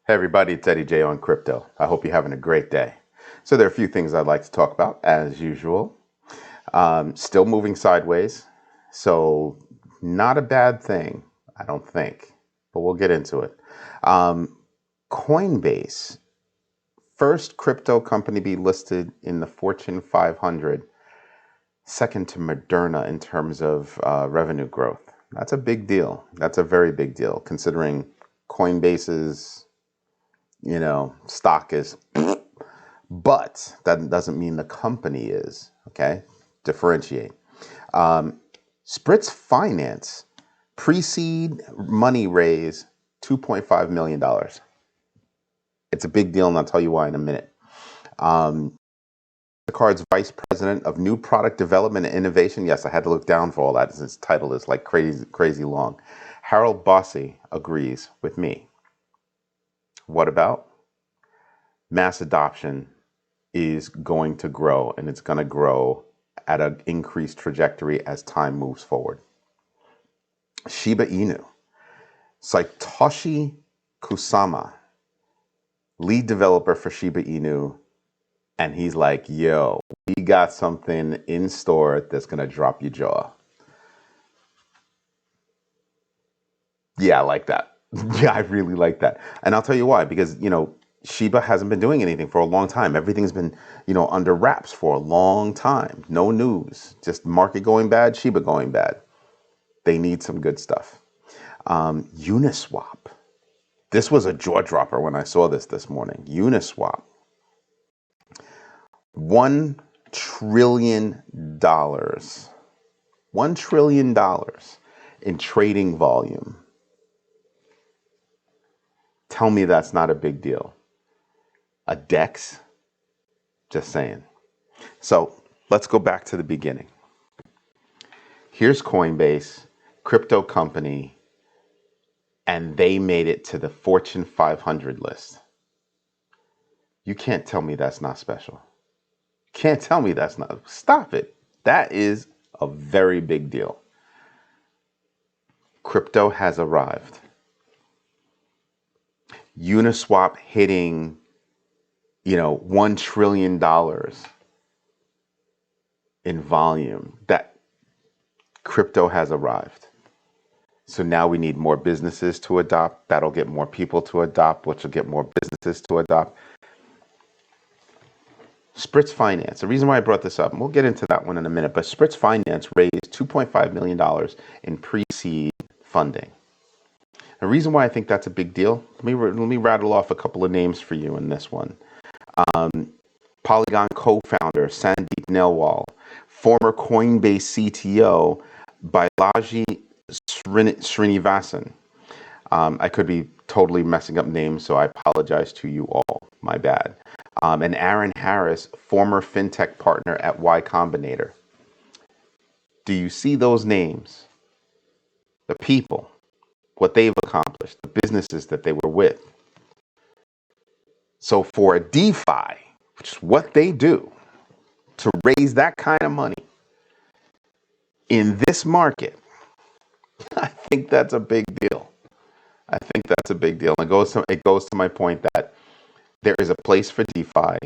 Hey everybody, it's Eddie J on Crypto. I hope you're having a great day. So there are a few things I'd like to talk about as usual. Still moving sideways, so not a bad thing, I don't think, but we'll get into it. Coinbase, first crypto company to be listed in the Fortune 500, second to Moderna in terms of revenue growth. That's a big deal. That's a very big deal considering Coinbase's stock is, but that doesn't mean the company is, okay? Differentiate. Spritz Finance, pre-seed money raise, $2.5 million. It's a big deal, and I'll tell you why in a minute. MasterCard's Vice President of New Product Development and Innovation, yes, I had to look down for all that, his title is like crazy long. Harold Bossy agrees with me. What about? Mass adoption is going to grow, and it's going to grow at an increased trajectory as time moves forward. Shiba Inu, Shytoshi Kusama, lead developer for Shiba Inu, and he's like, yo, we got something in store that's going to drop your jaw. Yeah, I like that. Yeah, I really like that. And I'll tell you why, because, Shiba hasn't been doing anything for a long time. Everything's been, under wraps for a long time. No news, just market going bad, Shiba going bad. They need some good stuff. Uniswap. This was a jaw dropper when I saw this morning. Uniswap. $1 trillion. $1 trillion in trading volume. Tell me that's not a big deal. A DEX? Just saying. So let's go back to the beginning. Here's Coinbase, crypto company, and they made it to the Fortune 500 list. You can't tell me that's not special. Can't tell me that's not. Stop it. That is a very big deal. Crypto has arrived. Uniswap hitting, $1 trillion in volume. That crypto has arrived. So now we need more businesses to adopt. That'll get more people to adopt, which will get more businesses to adopt. Spritz Finance. The reason why I brought this up, and we'll get into that one in a minute, but Spritz Finance raised $2.5 million in pre-seed funding. The reason why I think that's a big deal, let me rattle off a couple of names for you in this one. Polygon co-founder Sandeep Nelwal, former Coinbase CTO Balaji Srinivasan. I could be totally messing up names, so I apologize to you all. My bad. And Aaron Harris, former fintech partner at Y Combinator. Do you see those names? The people, what they've accomplished, the businesses that they were with. So for a DeFi, which is what they do, to raise that kind of money in this market, I think that's a big deal. I think that's a big deal. And it goes to my point that there is a place for DeFi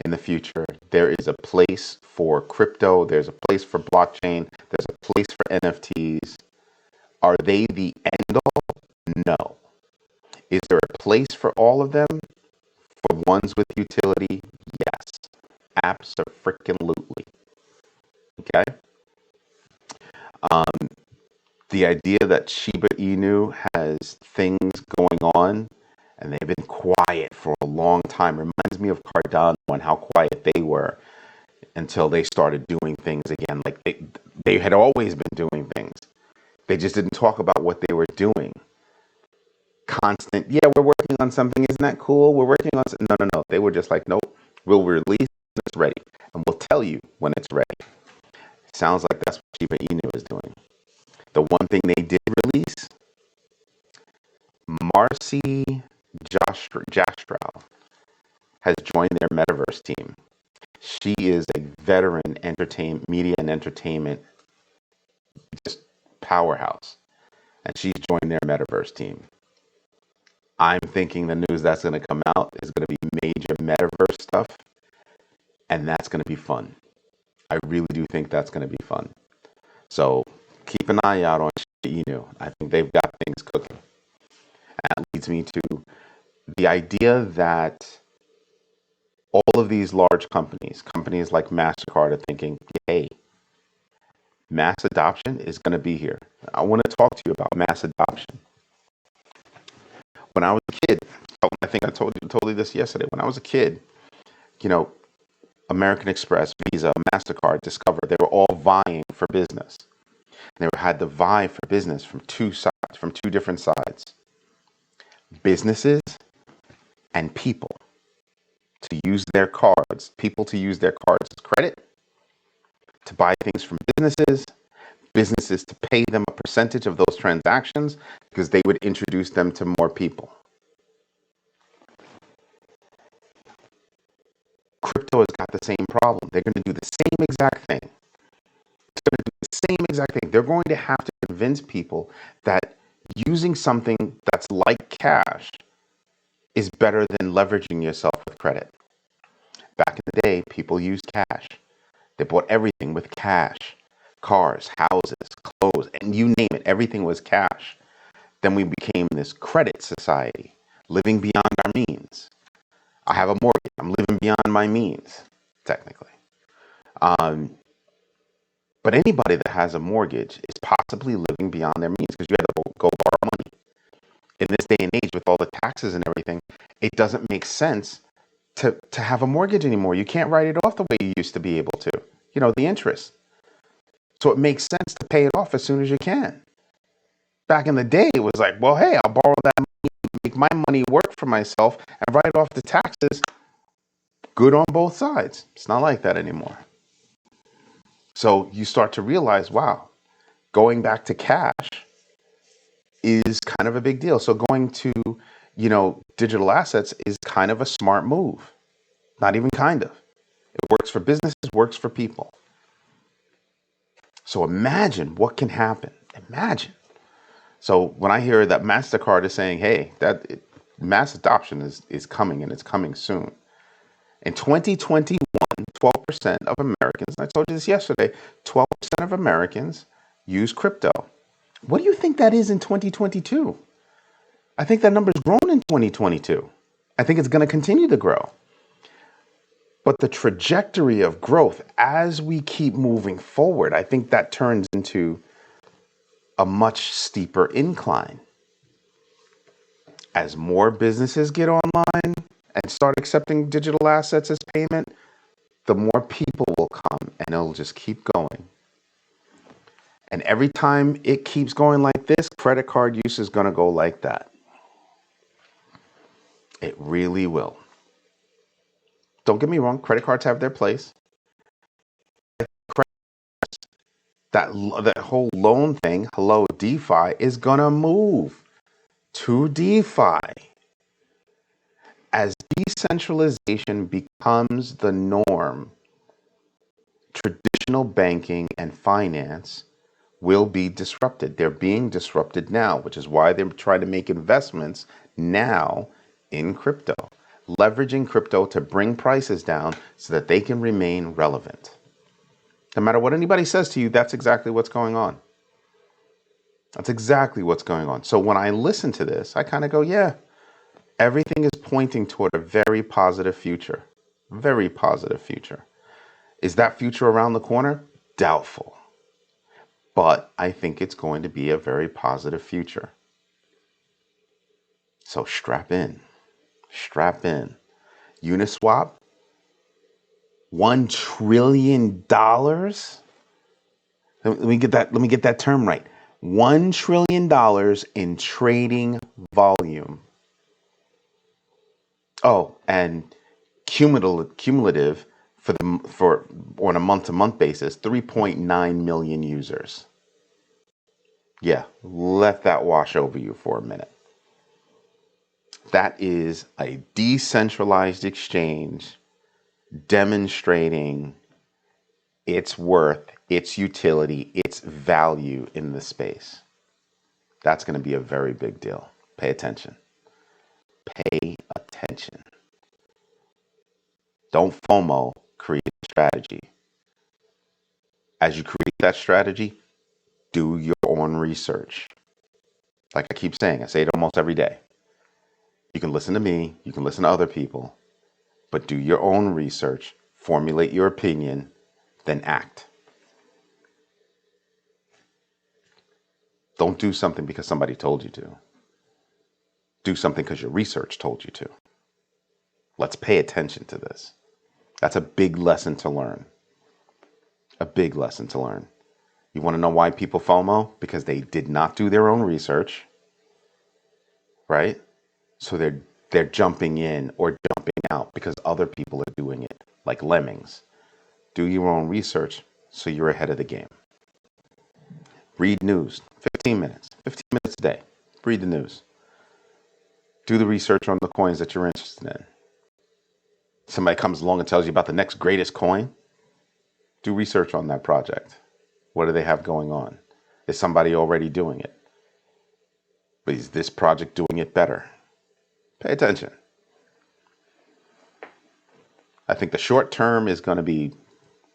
in the future. There is a place for crypto. There's a place for blockchain. There's a place for NFTs. Are they the end all? No. Is there a place for all of them? For ones with utility? Yes. Abso-freaking-lutely. Okay? The idea that Shiba Inu has things going on and they've been quiet for a long time reminds me of Cardano and how quiet they were until they started doing things again. Like they had always been doing things. They just didn't talk about what they were doing. Constant, yeah, we're working on something. Isn't that cool? We're working on something. No. They were just like, nope, we'll release when it's ready. And we'll tell you when it's ready. Sounds like that's what Shiba Inu is doing. The one thing they did release, Marcy Jastrow has joined their metaverse team. She is a veteran media and entertainment just powerhouse. And she's joined their metaverse team. I'm thinking the news that's going to come out is going to be major metaverse stuff, and that's going to be fun. I really do think that's going to be fun. So keep an eye out on Shiba Inu. I think they've got things cooking. And that leads me to the idea that all of these large companies like MasterCard are thinking, hey, mass adoption is going to be here. I want to talk to you about mass adoption. When I was a kid, I think I told you this yesterday. When I was a kid, you know, American Express, Visa, MasterCard, Discover, they were all vying for business. They had to vie for business from two sides, from two different sides. Businesses and people to use their cards, people to use their cards as credit, to buy things from businesses, businesses to pay them a percentage of those transactions because they would introduce them to more people. Crypto has got the same problem. They're going to do the same exact thing. They're going to do the same exact thing. They're going to have to convince people that using something that's like cash is better than leveraging yourself with credit. Back in the day, people used cash. They bought everything with cash. Cars, houses, clothes, and you name it, everything was cash. Then we became this credit society, living beyond our means. I have a mortgage. I'm living beyond my means, technically. But anybody that has a mortgage is possibly living beyond their means because you have to go borrow money. In this day and age, with all the taxes and everything, it doesn't make sense to have a mortgage anymore. You can't write it off the way you used to be able to, the interest. So it makes sense to pay it off as soon as you can. Back in the day, it was like, well, hey, I'll borrow that money, make my money work for myself and write off the taxes. Good on both sides. It's not like that anymore. So you start to realize, wow, going back to cash is kind of a big deal. So going to, digital assets is kind of a smart move. Not even kind of. It works for businesses, works for people. So imagine what can happen. Imagine. So when I hear that MasterCard is saying, hey, mass adoption is coming and it's coming soon. In 2021, 12% of Americans, I told you this yesterday, 12% of Americans use crypto. What do you think that is in 2022? I think that number's grown in 2022. I think it's going to continue to grow. But the trajectory of growth as we keep moving forward, I think that turns into a much steeper incline. As more businesses get online and start accepting digital assets as payment, the more people will come and it'll just keep going. And every time it keeps going like this, credit card use is going to go like that. It really will. Don't get me wrong, credit cards have their place. That whole loan thing, hello, DeFi, is going to move to DeFi. As decentralization becomes the norm, traditional banking and finance will be disrupted. They're being disrupted now, which is why they're trying to make investments now in crypto, leveraging crypto to bring prices down so that they can remain relevant. No matter what anybody says to you, that's exactly what's going on. That's exactly what's going on. So when I listen to this, I kind of go, yeah, everything is pointing toward a very positive future. Very positive future. Is that future around the corner? Doubtful. But I think it's going to be a very positive future. So strap in. Strap in. Uniswap, $1 trillion. Let me get that term right. $1 trillion in trading volume. Oh, and cumulative for on a month-to-month basis, 3.9 million users. Yeah, let that wash over you for a minute. That is a decentralized exchange demonstrating its worth, its utility, its value in the space. That's going to be a very big deal. Pay attention. Pay attention. Don't FOMO, create a strategy. As you create that strategy, do your own research. Like I keep saying, I say it almost every day. You can listen to me, you can listen to other people, but do your own research, formulate your opinion, then act. Don't do something because somebody told you to. Do something because your research told you to. Let's pay attention to this. That's a big lesson to learn. A big lesson to learn. You want to know why people FOMO? Because they did not do their own research, right? So they're jumping in or jumping out because other people are doing it, like lemmings. Do your own research so you're ahead of the game. Read news, 15 minutes a day. Read the news. Do the research on the coins that you're interested in. Somebody comes along and tells you about the next greatest coin. Do research on that project. What do they have going on? Is somebody already doing it? But is this project doing it better? Pay attention. I think the short term is going to be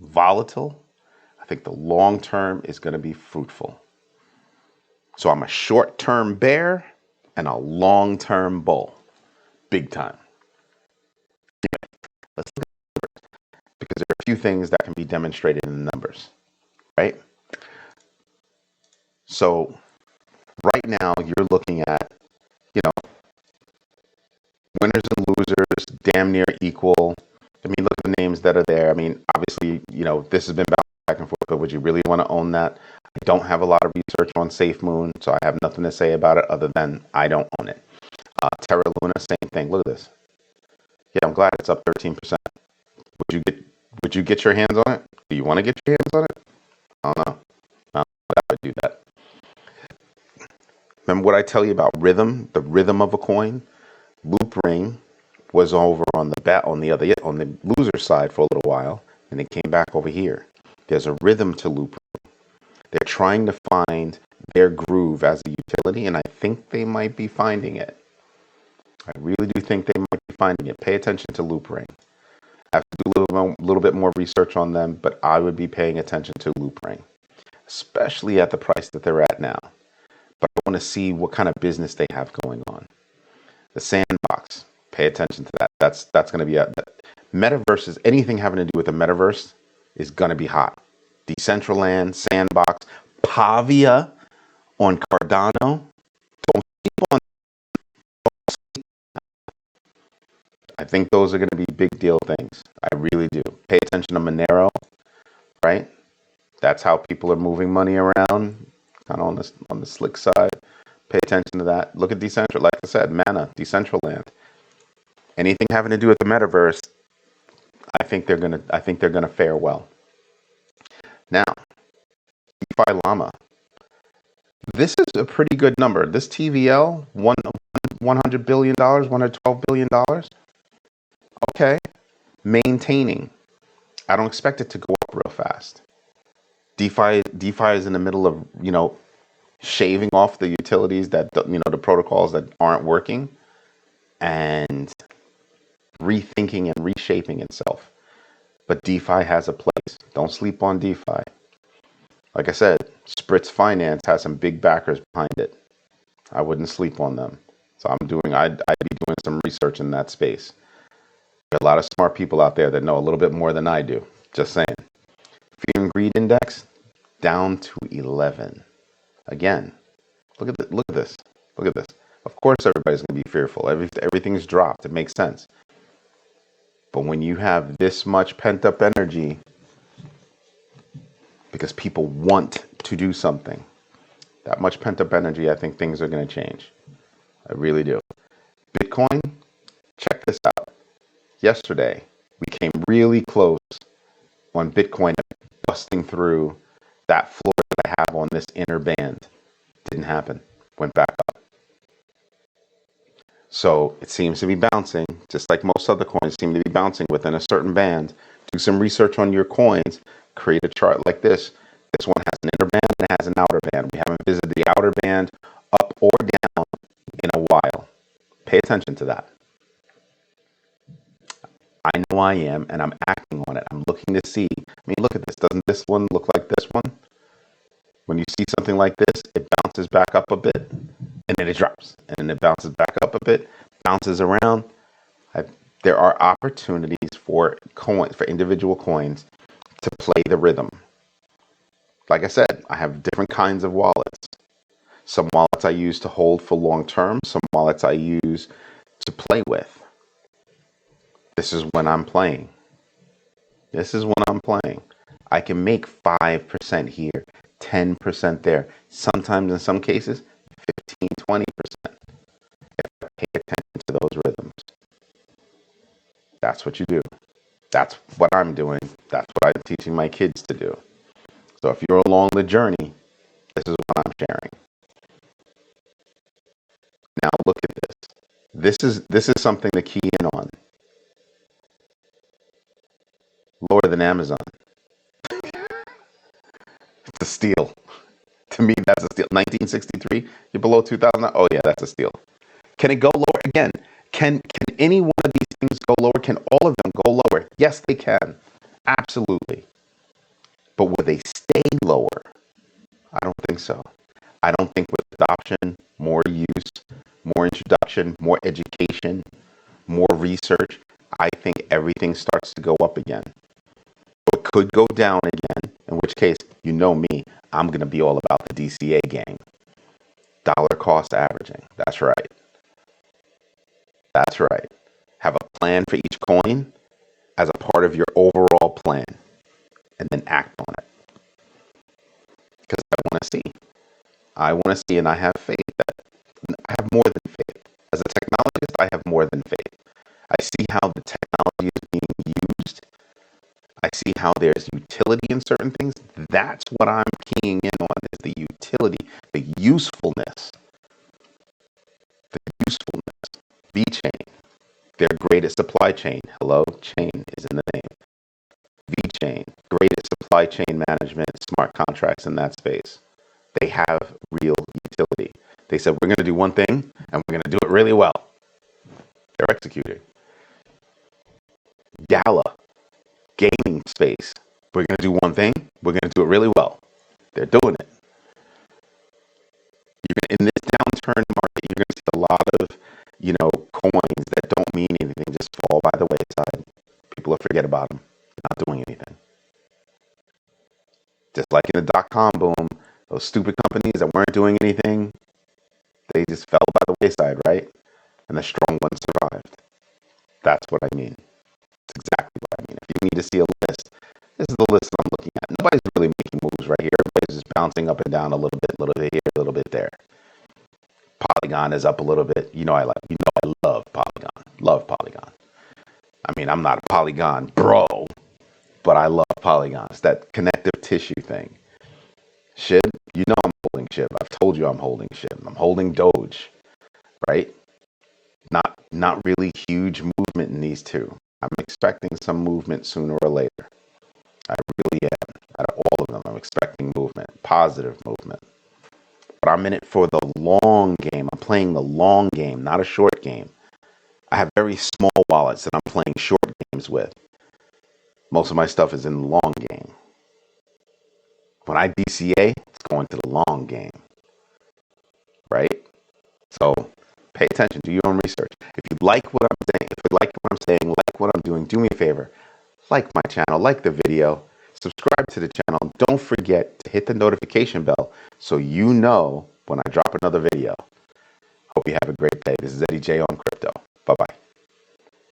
volatile. I think the long term is going to be fruitful. So I'm a short term bear and a long term bull. Big time. Let's look at the numbers, because there are a few things that can be demonstrated in the numbers, right? So right now you're looking at, winners and losers damn near equal. I mean, look at the names that are there. I mean, obviously, this has been bouncing back and forth, but would you really want to own that? I don't have a lot of research on SafeMoon, so I have nothing to say about it other than I don't own it. Terra Luna, same thing. Look at this. Yeah, I'm glad it's up 13%. Would you get your hands on it? Do you want to get your hands on it? I don't know. I don't know how I would do that. Remember what I tell you about rhythm, the rhythm of a coin? Loop Ring was over on the loser side for a little while, and they came back over here. There's a rhythm to Loop Ring. They're trying to find their groove as a utility, and I think they might be finding it. I really do think they might be finding it. Pay attention to Loop Ring. I have to do a little bit more research on them, but I would be paying attention to Loop Ring, especially at the price that they're at now. But I want to see what kind of business they have going on. The Sandbox, pay attention to that. That's going to be metaverse. Anything having to do with the metaverse is going to be hot. Decentraland, Sandbox, Pavia on Cardano. Don't sleep on. I think those are going to be big deal things. I really do. Pay attention to Monero, right? That's how people are moving money around, kind of on the slick side. Pay attention to that. Look at Decentral, like I said, Mana, Decentraland. Anything having to do with the metaverse, I think they're gonna fare well. Now, DeFi Llama. This is a pretty good number. This TVL, $100 billion, $112 billion. Okay, maintaining. I don't expect it to go up real fast. DeFi is in the middle of, shaving off the utilities that, the protocols that aren't working and rethinking and reshaping itself. But DeFi has a place. Don't sleep on DeFi. Like I said, Spritz Finance has some big backers behind it. I wouldn't sleep on them. So I'd be doing some research in that space. There are a lot of smart people out there that know a little bit more than I do. Just saying. Fear and Greed Index down to 11. Again, look at this. Look at this. Of course, everybody's going to be fearful. Everything's dropped. It makes sense. But when you have this much pent-up energy, because people want to do something, that much pent-up energy, I think things are going to change. I really do. Bitcoin, check this out. Yesterday, we came really close on Bitcoin busting through that floor that I have on this inner band. Didn't happen. Went back up. So it seems to be bouncing, just like most other coins seem to be bouncing within a certain band. Do some research on your coins. Create a chart like this. This one has an inner band and it has an outer band. We haven't visited the outer band up or down in a while. Pay attention to that. I know I am, and I'm acting on it. I'm looking to see. I mean, look at this. Doesn't this one look like this one? When you see something like this, it bounces back up a bit, and then it drops, and then it bounces back up a bit, bounces around. There are opportunities for coins, for individual coins, to play the rhythm. Like I said, I have different kinds of wallets. Some wallets I use to hold for long term. Some wallets I use to play with. This is when I'm playing. This is when I'm playing. I can make 5% here, 10% there. Sometimes in some cases, 15, 20% if I pay attention to those rhythms. That's what you do. That's what I'm doing. That's what I'm teaching my kids to do. So if you're along the journey, this is what I'm sharing. Now look at this. This is something to key in on. Lower than Amazon. It's a steal. To me, that's a steal. 1963, you're below 2000. Oh yeah, that's a steal. Can it go lower again? Can any one of these things go lower? Can all of them go lower? Yes, they can. Absolutely. But will they stay lower? I don't think so. I don't think with adoption, more use, more introduction, more education, more research, I think everything starts to go up again. It could go down again, in which case, you know me, I'm going to be all about the DCA game. Dollar cost averaging. That's right. That's right. Have a plan for each coin as a part of your overall plan, and then act on it. Because I want to see, and I have faith that I have more than faith. As a technologist, I have more than faith. I see how the technology is being used. I see how there's utility in certain things. That's what I'm keying in on, is the utility, the usefulness. The usefulness. VeChain, their greatest supply chain. Hello, chain is in the name. VeChain, greatest supply chain management, smart contracts in that space. They have real utility. They said, we're going to do one thing, and we're going to do it really well. They're executing. Gala, gaming space. We're going to do one thing. We're going to do it really well. They're doing it. In this downturn market, you're going to see a lot of, coins that don't mean anything, just fall by the wayside. People will forget about them. They're not doing anything. Just like in the dot-com boom, those stupid companies that weren't doing anything, they just fell by the wayside, right? And the strong ones survived. That's what I mean. It's exactly what I mean. If you need to see a list, this is the list that I'm looking at. Nobody's really making moves right here. Everybody's just bouncing up and down a little bit here, a little bit there. Polygon is up a little bit. I love Polygon. Love Polygon. I mean, I'm not a Polygon bro, but I love Polygon. It's that connective tissue thing. SHIB, I'm holding SHIB. I've told you I'm holding SHIB. I'm holding Doge, right? Not really huge movement in these two. I'm expecting some movement sooner or later. I really am. Out of all of them, I'm expecting movement, positive movement. But I'm in it for the long game. I'm playing the long game, not a short game. I have very small wallets that I'm playing short games with. Most of my stuff is in the long game. When I DCA, it's going to the long game, right? So pay attention, do your own research. If you like what I'm saying, like what I'm doing, do me a favor. Like my channel, like the video, subscribe to the channel. Don't forget to hit the notification bell so you know when I drop another video. Hope you have a great day. This is Eddie J on Crypto. Bye-bye.